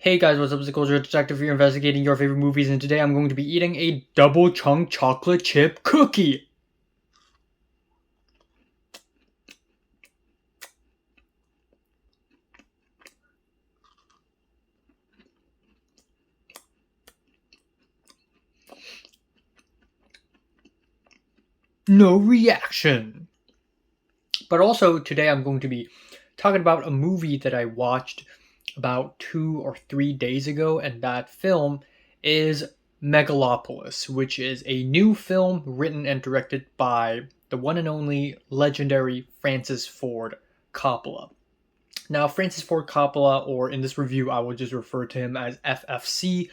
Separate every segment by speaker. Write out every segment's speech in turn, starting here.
Speaker 1: Hey guys, what's up? It's the Culture Detective here investigating your favorite movies, and today I'm going to be eating a double chunk chocolate chip cookie. No reaction. But also, today I'm going to be talking about a movie that I watched about 2 or 3 days ago, and that film is Megalopolis, which is a new film written and directed by the one and only legendary Francis Ford Coppola. Now, Francis Ford Coppola, or in this review, I will just refer to him as FFC,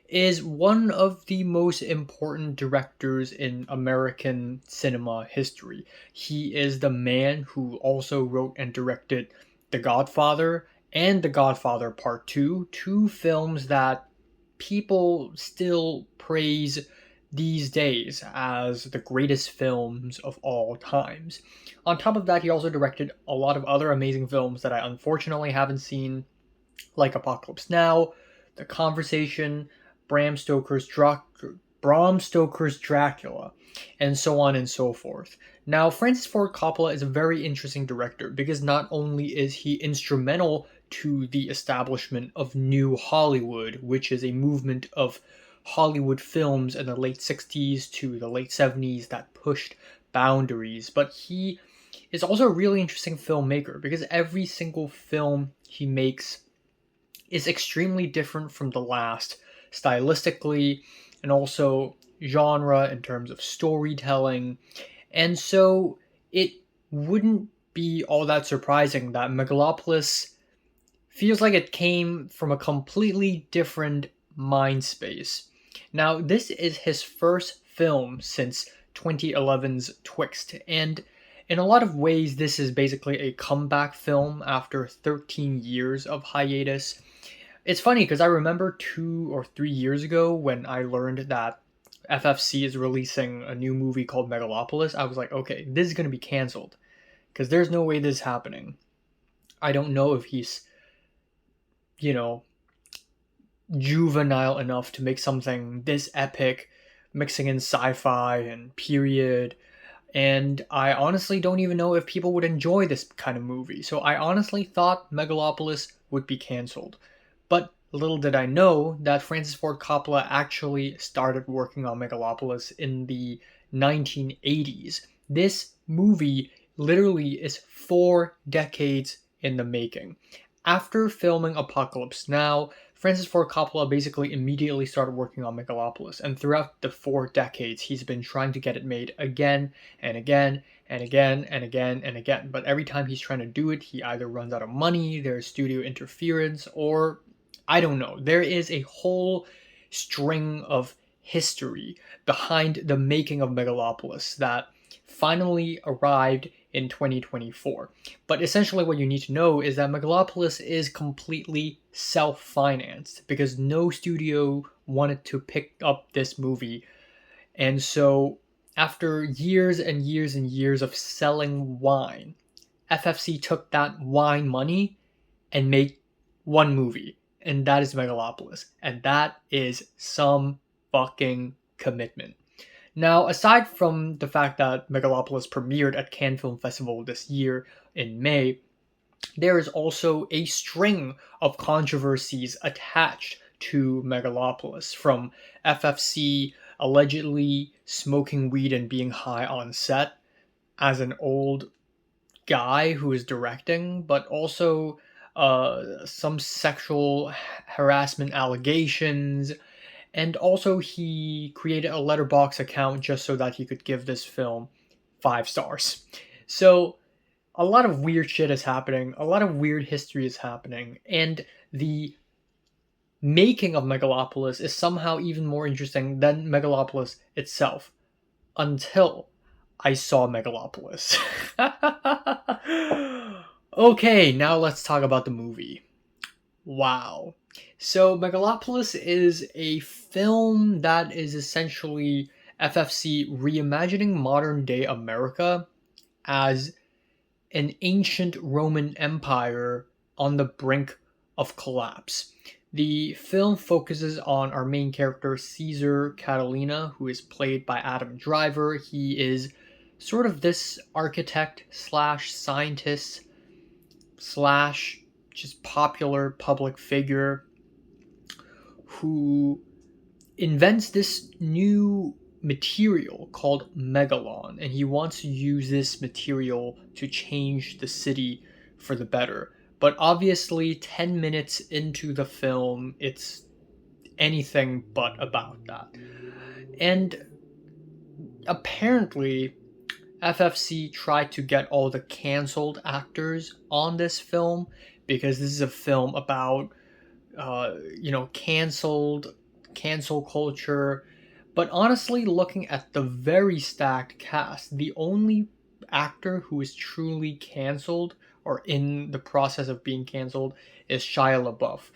Speaker 1: is one of the most important directors in American cinema history. He is the man who also wrote and directed The Godfather and The Godfather Part 2, two films that people still praise these days as the greatest films of all times. On top of that, he also directed a lot of other amazing films that I unfortunately haven't seen, like Apocalypse Now, The Conversation, Bram Stoker's Bram Stoker's Dracula, and so on and so forth. Now, Francis Ford Coppola is a very interesting director because not only is he instrumental to the establishment of New Hollywood, which is a movement of Hollywood films in the late 60s to the late 70s that pushed boundaries, but he is also a really interesting filmmaker because every single film he makes is extremely different from the last stylistically and also genre in terms of storytelling. And so it wouldn't be all that surprising that Megalopolis feels like it came from a completely different mind space. Now, this is his first film since 2011's Twixt, and in a lot of ways, this is basically a comeback film after 13 years of hiatus. It's funny because I remember 2 or 3 years ago when I learned that FFC is releasing a new movie called Megalopolis. I was like, okay, this is going to be canceled because there's no way this is happening. I don't know if he's, you know, juvenile enough to make something this epic, mixing in sci fi and period. And I honestly don't even know if people would enjoy this kind of movie. So I honestly thought Megalopolis would be canceled. But little did I know that Francis Ford Coppola actually started working on Megalopolis in the 1980s. This movie literally is 4 decades in the making. After filming Apocalypse Now, Francis Ford Coppola basically immediately started working on Megalopolis, and throughout the 4 decades, he's been trying to get it made again and again and again and again and again. But every time he's trying to do it, he either runs out of money, there's studio interference, or I don't know. There is a whole string of history behind the making of Megalopolis that finally arrived in 2024. But essentially, what you need to know is that Megalopolis is completely self financed because no studio wanted to pick up this movie. And so, after years and years and years of selling wine, FFC took that wine money and made one movie, and that is Megalopolis. And that is some fucking commitment. Now, aside from the fact that Megalopolis premiered at Cannes Film Festival this year in May, there is also a string of controversies attached to Megalopolis, from FFC allegedly smoking weed and being high on set as an old guy who is directing, but also some sexual harassment allegations, and also he created a letterbox account just so that he could give this film 5 stars. So a lot of weird shit is happening, a lot of weird history is happening, and the making of Megalopolis is somehow even more interesting than Megalopolis itself, until I saw Megalopolis. Okay, now let's talk about the movie. Wow. So, Megalopolis is a film that is essentially FFC reimagining modern day America as an ancient Roman Empire on the brink of collapse. The film focuses on our main character, Caesar Catalina, who is played by Adam Driver. He is sort of this architect slash scientist slash just popular public figure who invents this new material called megalon, and he wants to use this material to change the city for the better. But obviously, 10 minutes into the film, it's anything but about that. And apparently, FFC tried to get all the canceled actors on this film because this is a film about, cancel culture. But honestly, looking at the very stacked cast, the only actor who is truly canceled or in the process of being canceled is Shia LaBeouf.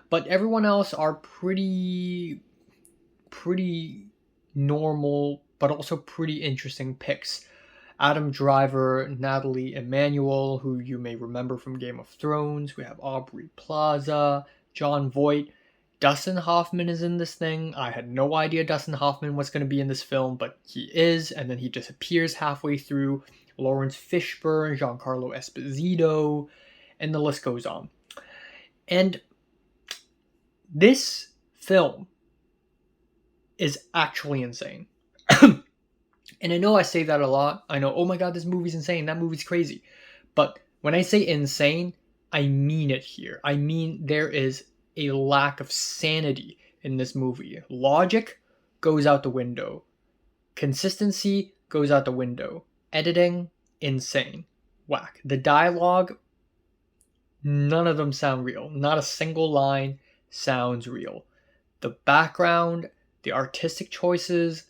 Speaker 1: But everyone else are pretty normal, but also pretty interesting picks. Adam Driver, Natalie Emmanuel, who you may remember from Game of Thrones. We have Aubrey Plaza, Jon Voight. Dustin Hoffman is in this thing. I had no idea Dustin Hoffman was going to be in this film, but he is, and then he disappears halfway through. Lawrence Fishburne, Giancarlo Esposito, and the list goes on. And this film is actually insane. And I know I say that a lot. I know, oh my god, this movie's insane. That movie's crazy. But when I say insane, I mean it here. I mean there is a lack of sanity in this movie. Logic goes out the window. Consistency goes out the window. Editing, insane. Whack. The dialogue, none of them sound real. Not a single line sounds real. The background, the artistic choices,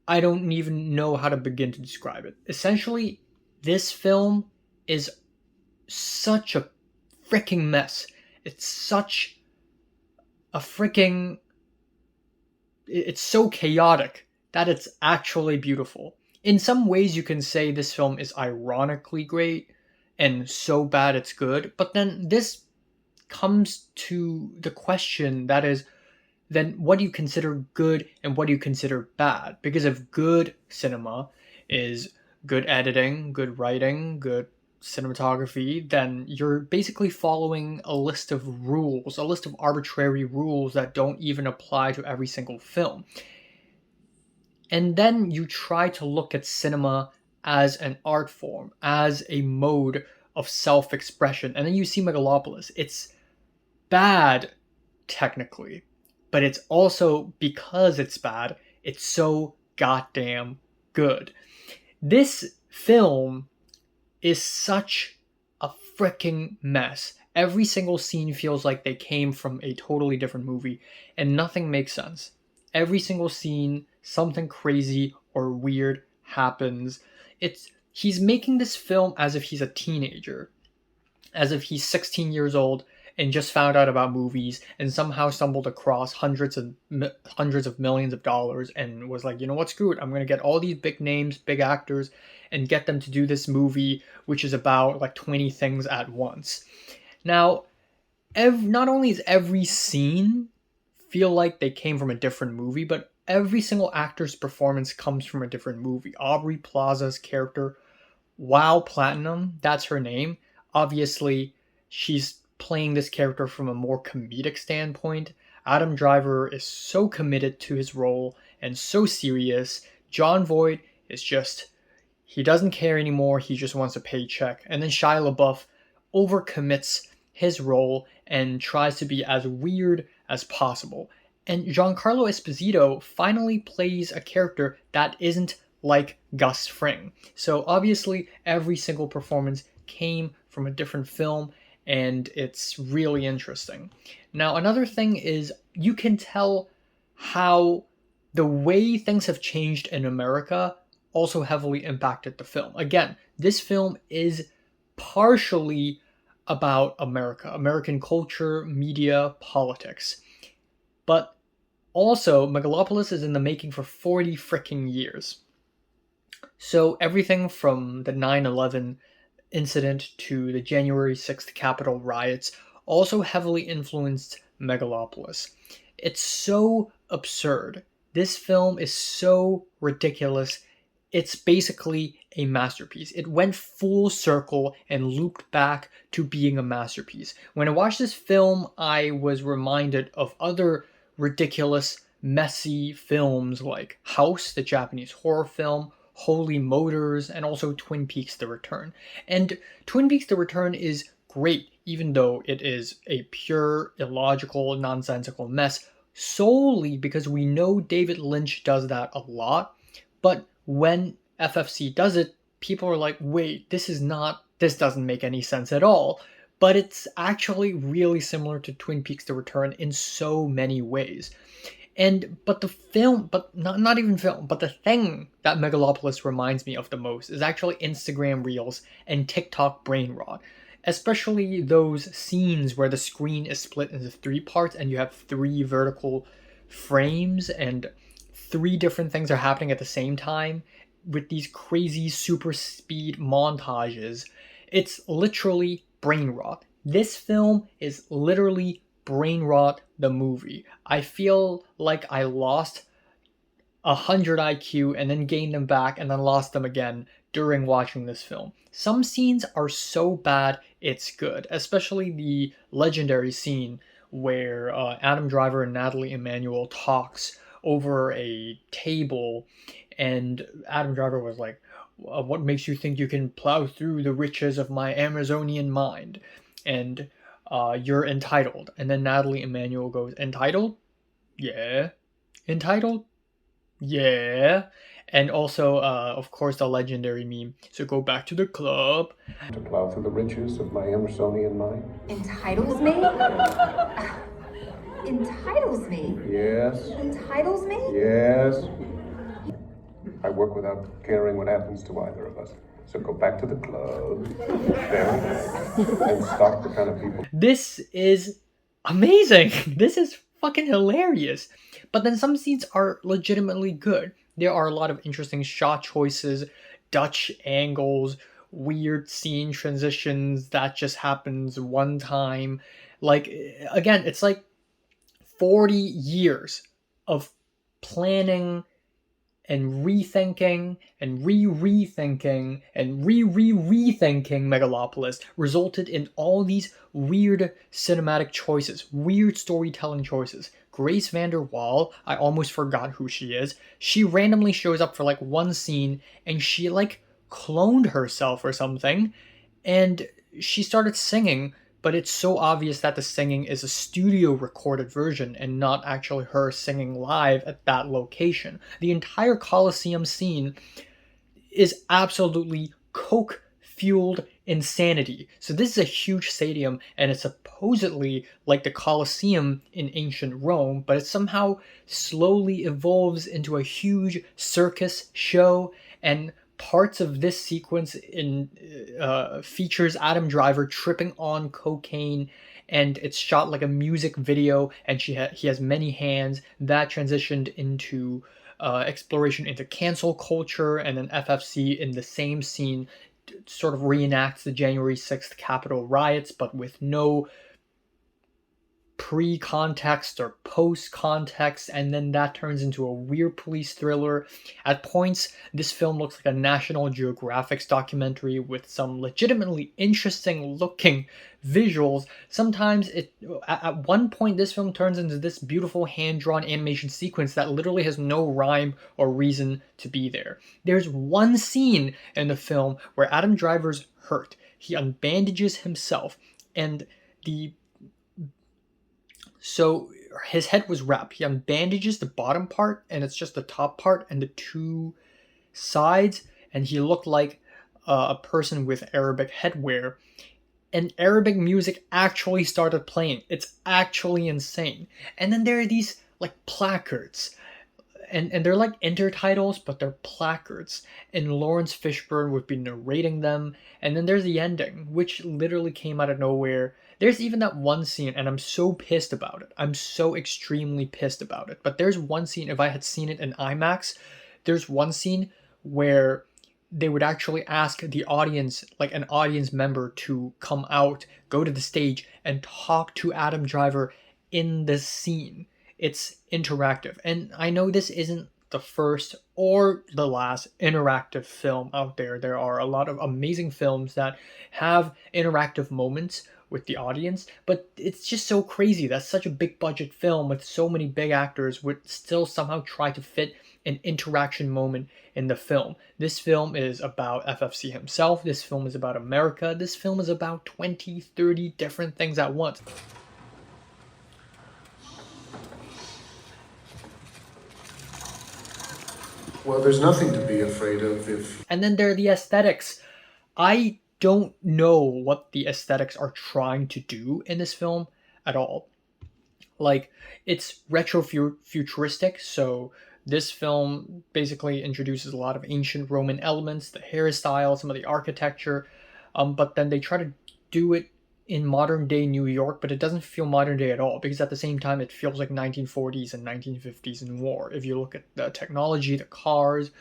Speaker 1: I don't even know how to begin to describe it. Essentially, this film is such a freaking mess. It's such a freaking... It's so chaotic that it's actually beautiful. In some ways, you can say this film is ironically great and so bad it's good, but then this comes to the question that is, then what do you consider good and what do you consider bad? Because if good cinema is good editing, good writing, good cinematography, then you're basically following a list of rules, a list of arbitrary rules that don't even apply to every single film. And then you try to look at cinema as an art form, as a mode of self-expression. And then you see Megalopolis. It's bad, technically, but it's also, because it's bad, it's so goddamn good. This film is such a freaking mess. Every single scene feels like they came from a totally different movie, and nothing makes sense. Every single scene, something crazy or weird happens. He's making this film as if he's a teenager, as if he's 16 years old and just found out about movies and somehow stumbled across hundreds of millions of dollars and was like, you know what, screw it, I'm going to get all these big names, big actors, and get them to do this movie, which is about like 20 things at once. Now, not only is every scene feel like they came from a different movie, but every single actor's performance comes from a different movie. Aubrey Plaza's character, Wow Platinum, that's her name. Obviously, she's playing this character from a more comedic standpoint. Adam Driver is so committed to his role and so serious. Jon Voight is just, he doesn't care anymore. He just wants a paycheck. And then Shia LaBeouf overcommits his role and tries to be as weird as possible. And Giancarlo Esposito finally plays a character that isn't like Gus Fring. So obviously every single performance came from a different film, and it's really interesting. Now, another thing is you can tell how the way things have changed in America also heavily impacted the film. Again, this film is partially about America, American culture, media, politics. But also, Megalopolis is in the making for 40 freaking years. So everything from the 9/11 incident to the January 6th Capitol riots, also heavily influenced Megalopolis. It's so absurd. This film is so ridiculous. It's basically a masterpiece. It went full circle and looped back to being a masterpiece. When I watched this film, I was reminded of other ridiculous, messy films like House, the Japanese horror film, Holy Motors, and also Twin Peaks The Return. And Twin Peaks The Return is great, even though it is a pure, illogical, nonsensical mess, solely because we know David Lynch does that a lot. But when FFC does it, people are like, wait, this doesn't make any sense at all. But it's actually really similar to Twin Peaks The Return in so many ways. But the film, but not even film, but the thing that Megalopolis reminds me of the most is actually Instagram Reels and TikTok brain rot. Especially those scenes where the screen is split into three parts and you have three vertical frames and three different things are happening at the same time with these crazy super speed montages. It's literally brain rot. This film is literally brain rot the movie. I feel like I lost 100 IQ and then gained them back and then lost them again during watching this film. Some scenes are so bad it's good, especially the legendary scene where Adam Driver and Natalie Emmanuel talks over a table, and Adam Driver was like, what makes you think you can plow through the riches of my Amazonian mind? And you're entitled. And then Natalie Emmanuel goes, entitled? Yeah. Entitled? Yeah. And also, of course, the legendary meme. So go back to the club.
Speaker 2: To plow through the riches of my Emersonian mind.
Speaker 3: Entitles me? Entitles me?
Speaker 2: Yes.
Speaker 3: Entitles me?
Speaker 2: Yes. I work without caring what happens to either of us. So go back to the club. There. And stop the kind of people.
Speaker 1: This is amazing. This is fucking hilarious. But then some scenes are legitimately good. There are a lot of interesting shot choices, Dutch angles, weird scene transitions that just happens one time. Like, again, it's like 40 years of planning and rethinking and rethinking and rethinking Megalopolis resulted in all these weird cinematic choices, weird storytelling choices. Grace Vander-Waal, I almost forgot who she is. She randomly shows up for like one scene and she like cloned herself or something and she started singing, but it's so obvious that the singing is a studio recorded version and not actually her singing live at that location. The entire Coliseum scene is absolutely coke-fueled insanity. So this is a huge stadium and it's supposedly like the Colosseum in ancient Rome, but it somehow slowly evolves into a huge circus show, and parts of this sequence features Adam Driver tripping on cocaine, and it's shot like a music video, and he has many hands. That transitioned into exploration into cancel culture, and then FFC in the same scene sort of reenacts the January 6th Capitol riots, but with no pre-context or post-context, and then that turns into a weird police thriller. At points, this film looks like a National Geographic documentary with some legitimately interesting looking visuals. Sometimes at one point this film turns into this beautiful hand-drawn animation sequence that literally has no rhyme or reason to be there. There's one scene in the film where Adam Driver's hurt. He unbandages himself, and so his head was wrapped. He unbandages the bottom part, and it's just the top part and the two sides, and he looked like a person with Arabic headwear. And Arabic music actually started playing. It's actually insane. And then there are these like placards, and they're like intertitles, but they're placards. And Lawrence Fishburne would be narrating them. And then there's the ending, which literally came out of nowhere. There's even that one scene, and I'm so pissed about it. I'm so extremely pissed about it. But there's one scene, if I had seen it in IMAX, there's one scene where they would actually ask the audience, like an audience member, to come out, go to the stage, and talk to Adam Driver in the scene. It's interactive. And I know this isn't the first or the last interactive film out there. There are a lot of amazing films that have interactive moments with the audience, but it's just so crazy that such a big budget film with so many big actors would still somehow try to fit an interaction moment in the film. This film is about FFC himself. This film is about America. This film is about 20, 30 different things at once.
Speaker 4: Well, there's nothing to be afraid of if...
Speaker 1: And then there are the aesthetics. I don't know what the aesthetics are trying to do in this film at all. Like, it's retro-futuristic, so this film basically introduces a lot of ancient Roman elements, the hairstyle, some of the architecture, but then they try to do it in modern day New York, but it doesn't feel modern day at all, because at the same time it feels like 1940s and 1950s in war. If you look at the technology, the cars,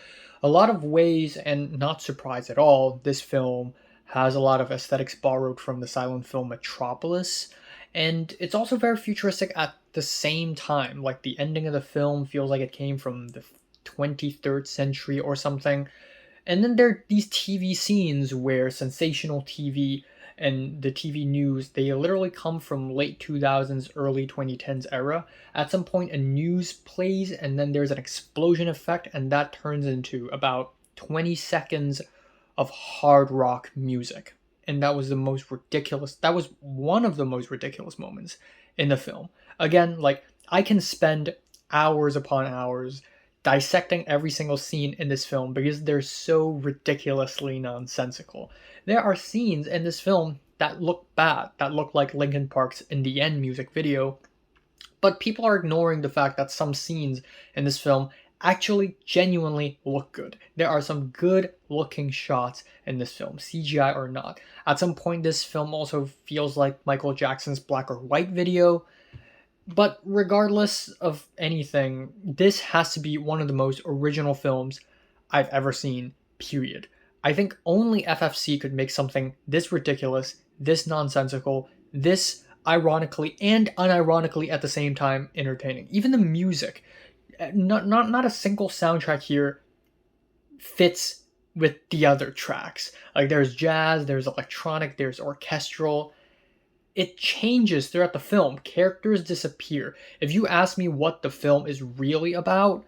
Speaker 1: a lot of ways, and not surprised at all, this film has a lot of aesthetics borrowed from the silent film Metropolis, and it's also very futuristic at the same time. Like, the ending of the film feels like it came from the 23rd century or something. And then there are these TV scenes where sensational TV and the TV news, they literally come from late 2000s, early 2010s era. At some point, a news plays, and then there's an explosion effect, and that turns into about 20 seconds of hard rock music. And that was one of the most ridiculous moments in the film. Again, like, I can spend hours upon hours dissecting every single scene in this film because they're so ridiculously nonsensical. There are scenes in this film that look bad, that look like Linkin Park's In the End music video, but people are ignoring the fact that some scenes in this film actually genuinely look good. There are some good looking shots in this film, CGI or not. At some point, this film also feels like Michael Jackson's Black or White video. But regardless of anything, this has to be one of the most original films I've ever seen, period. I think only FFC could make something this ridiculous, this nonsensical, this ironically and unironically at the same time entertaining. Even the music, not a single soundtrack here fits with the other tracks. Like, there's jazz, there's electronic, there's orchestral. It changes throughout the film. Characters disappear. If you ask me what the film is really about,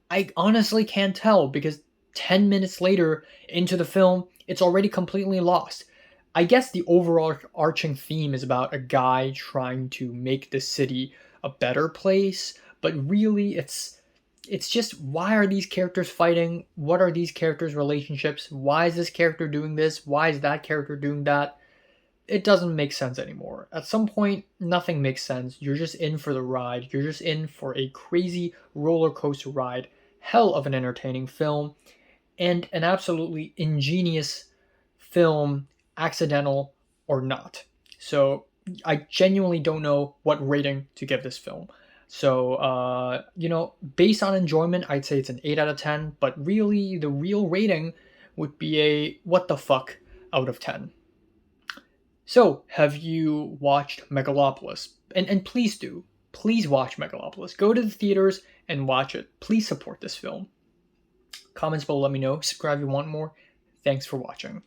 Speaker 1: I honestly can't tell, because 10 minutes later into the film, it's already completely lost. I guess the overall arching theme is about a guy trying to make the city a better place, but really it's just, why are these characters fighting? What are these characters' relationships? Why is this character doing this? Why is that character doing that? It doesn't make sense anymore. At some point, nothing makes sense. You're just in for the ride. You're just in for a crazy roller coaster ride. Hell of an entertaining film. And an absolutely ingenious film, accidental or not. So I genuinely don't know what rating to give this film. So, based on enjoyment, I'd say it's an 8 out of 10. But really, the real rating would be a what the fuck out of 10. So, have you watched Megalopolis? And please do. Please watch Megalopolis. Go to the theaters and watch it. Please support this film. Comments below, let me know. Subscribe if you want more. Thanks for watching.